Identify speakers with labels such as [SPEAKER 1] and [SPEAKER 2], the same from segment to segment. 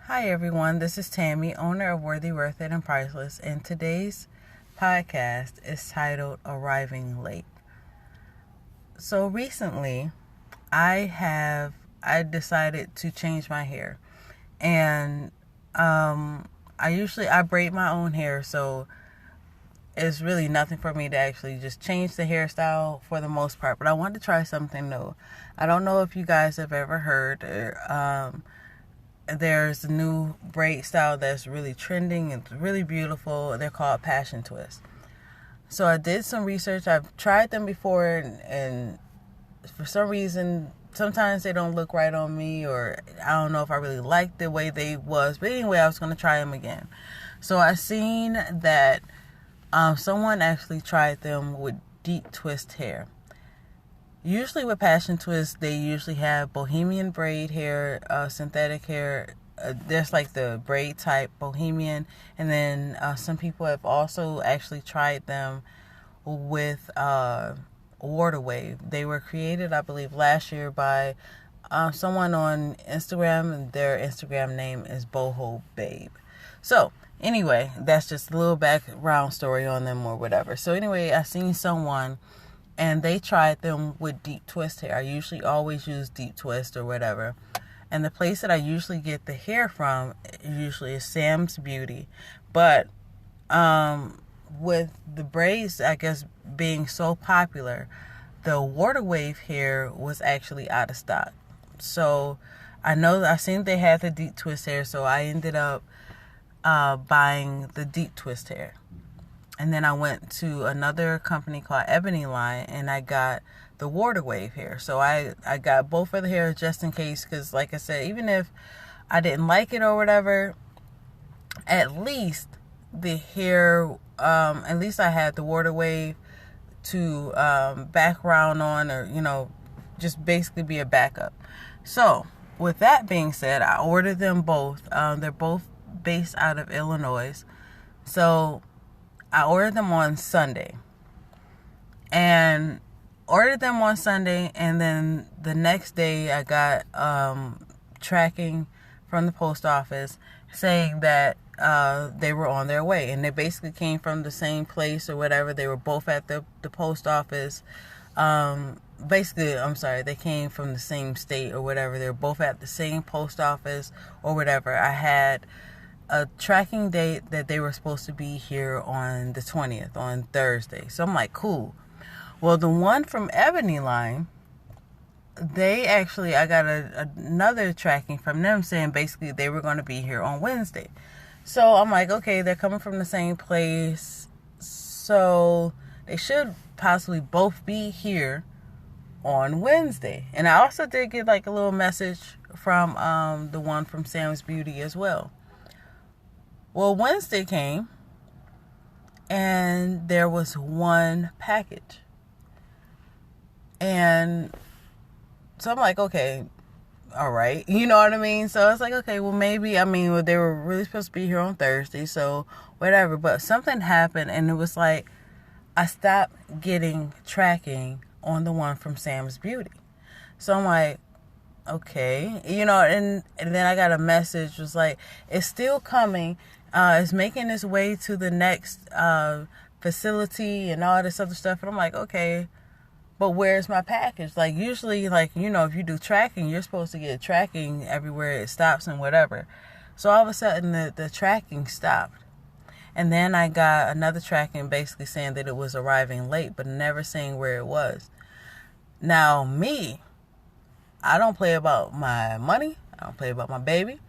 [SPEAKER 1] Hi everyone, this is Tammy, owner of Worthyworthitpriceless, and today's podcast is titled Arriving Late. So recently, I decided to change my hair, and I braid my own hair, so it's really nothing for me to actually just change the hairstyle for the most part. But I wanted to try something new. I don't know if you guys have ever heard. There's a new braid style that's really trending and really beautiful. They're called passion twists. So I did some research. I've tried them before, and for some reason, sometimes they don't look right on me, or I don't know if I really like the way they was. But anyway, I was going to try them again. So I seen that someone actually tried them with deep twist hair. Usually with passion twists, they usually have bohemian braid hair, synthetic hair. There's like the braid type bohemian, and then some people have also actually tried them with water wave. They were created, I believe, last year by someone on Instagram, and their Instagram name is Boho Babe. So anyway, that's just a little background story on them or whatever. So anyway, I seen someone and they tried them with deep twist hair. I usually always use deep twist or whatever. And the place that I usually get the hair from usually is Sam's Beauty. But with the braids, I guess, being so popular, the water wave hair was actually out of stock. So I seen they had the deep twist hair, so I ended up buying the deep twist hair. And then I went to another company called Ebony Line, and I got the water wave hair. So I got both of the hair just in case, because like I said, even if I didn't like it or whatever, at least the hair, at least I had the water wave to background on, or, just basically be a backup. So with that being said, I ordered them both. They're both based out of Illinois. So I ordered them on Sunday, and then the next day I got tracking from the post office saying that they were on their way, and they basically came from the same place or whatever. They were both at the post office. They came from the same state or whatever. They were both at the same post office or whatever. I had a tracking date that they were supposed to be here on the 20th, on Thursday. So I'm like, cool. Well, the one from Ebony Line, I got another tracking from them saying basically they were going to be here on Wednesday. So I'm like, okay, they're coming from the same place, so they should possibly both be here on Wednesday. And I also did get like a little message from the one from Sam's Beauty as well. Well, Wednesday came, and there was one package. And so I'm like, okay, all right. You know what I mean? So I was like, okay, well, maybe, they were really supposed to be here on Thursday, so whatever. But something happened, and it was like I stopped getting tracking on the one from Sam's Beauty. So I'm like, okay. And then I got a message, was like, it's still coming. It's making its way to the next facility and all this other stuff. And I'm like, okay, but where's my package? Like, usually, if you do tracking, you're supposed to get tracking everywhere it stops and whatever. So all of a sudden, the tracking stopped. And then I got another tracking basically saying that it was arriving late, but never saying where it was. Now, I don't play about my money. I don't play about my baby.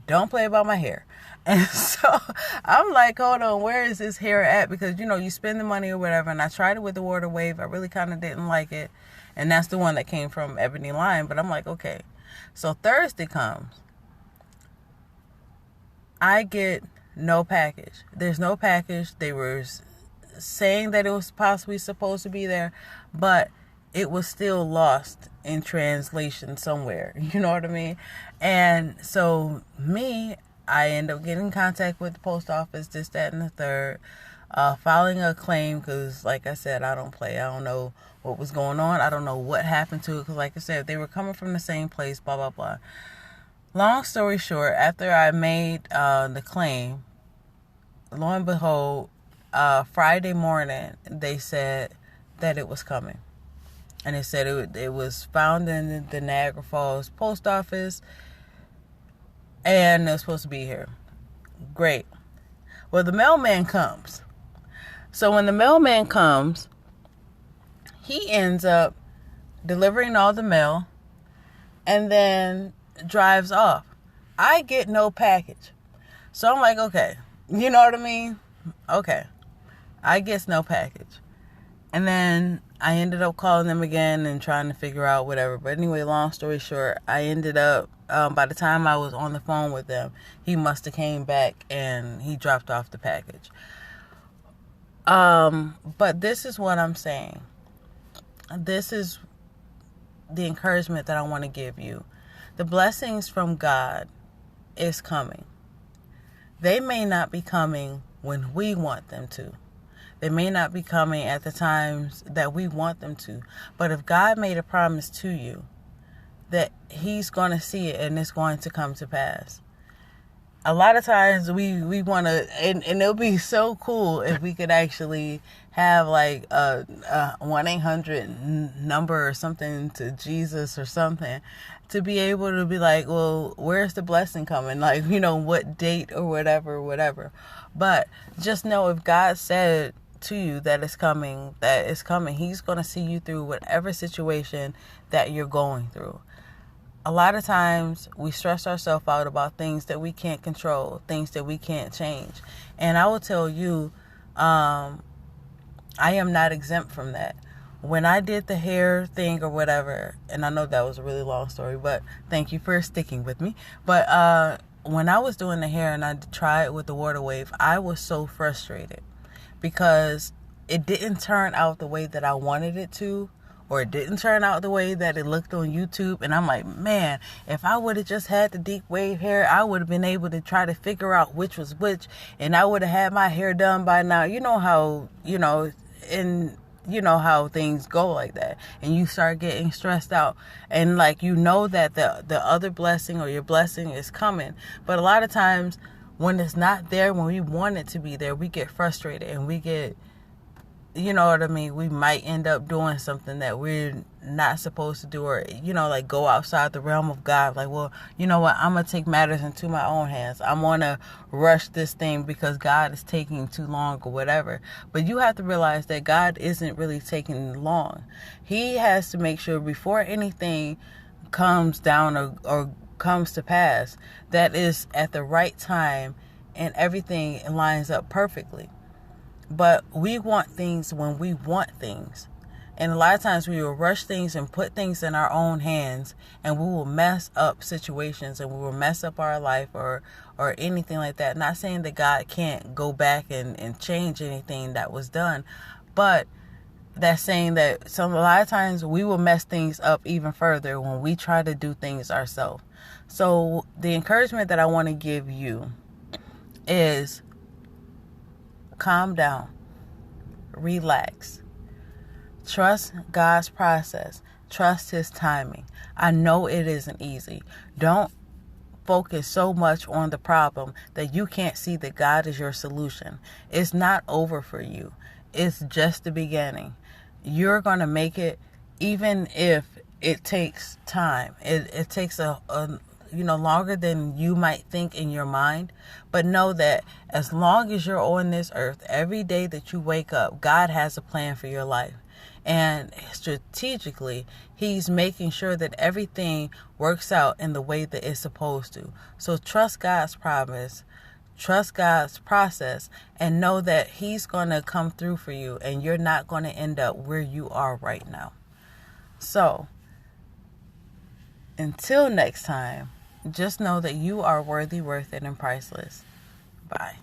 [SPEAKER 1] Don't play about my hair. And so I'm like, hold on, where is this hair at? Because, you spend the money or whatever. And I tried it with the water wave. I really kind of didn't like it. And that's the one that came from Ebony Line. But I'm like, okay. So Thursday comes. I get no package. There's no package. They were saying that it was possibly supposed to be there, but it was still lost in translation somewhere. You know what I mean? And so I end up getting in contact with the post office, this, that, and the third, filing a claim, because like I said, I don't play. I don't know what was going on. I don't know what happened to it, because like I said, they were coming from the same place, blah, blah, blah. Long story short, after I made the claim, lo and behold, Friday morning, they said that it was coming. And they said it was found in the Niagara Falls post office, and it was supposed to be here. Great. Well, the mailman comes. So when the mailman comes, he ends up delivering all the mail and then drives off. I get no package. So I'm like, okay. You know what I mean? Okay. I get no package. And then I ended up calling them again and trying to figure out whatever. But anyway, long story short, I ended up, by the time I was on the phone with them, he must have came back and he dropped off the package. But this is what I'm saying. This is the encouragement that I want to give you. The blessings from God is coming. They may not be coming when we want them to. They may not be coming at the times that we want them to. But if God made a promise to you, that He's going to see it and it's going to come to pass. A lot of times we want to, and it'll be so cool if we could actually have like a 1-800 number or something to Jesus or something, to be able to be like, well, where's the blessing coming? Like, what date or whatever. But just know, if God said to you that it's coming, He's going to see you through whatever situation that you're going through. A lot of times we stress ourselves out about things that we can't control, things that we can't change. And I will tell you, I am not exempt from that. When I did the hair thing or whatever, and I know that was a really long story, but thank you for sticking with me. But when I was doing the hair and I tried it with the water wave, I was so frustrated because it didn't turn out the way that I wanted it to. Or it didn't turn out the way that it looked on YouTube. And I'm like, man, if I would have just had the deep wave hair, I would have been able to try to figure out which was which. And I would have had my hair done by now. You know how, how things go like that. And you start getting stressed out. And like, that the other blessing or your blessing is coming. But a lot of times when it's not there, when we want it to be there, we get frustrated and we get, you know what I mean? We might end up doing something that we're not supposed to do, or, like go outside the realm of God. Like, well, you know what? I'm going to take matters into my own hands. I'm going to rush this thing because God is taking too long or whatever. But you have to realize that God isn't really taking long. He has to make sure before anything comes down or comes to pass, that is at the right time and everything lines up perfectly. But we want things when we want things. And a lot of times we will rush things and put things in our own hands, and we will mess up situations and we will mess up our life or anything like that. Not saying that God can't go back and change anything that was done, but that's saying that a lot of times we will mess things up even further when we try to do things ourselves. So the encouragement that I want to give you is calm down, relax, trust God's process, trust His timing. I know it isn't easy. Don't focus so much on the problem that you can't see that God is your solution. It's not over for you. It's just the beginning. You're going to make it, even if it takes time. It takes a longer than you might think in your mind. But know that as long as you're on this earth, every day that you wake up, God has a plan for your life. And strategically, He's making sure that everything works out in the way that it's supposed to. So trust God's promise, trust God's process, and know that He's going to come through for you, and you're not going to end up where you are right now. So until next time, just know that you are worthy, worth it, and priceless. Bye.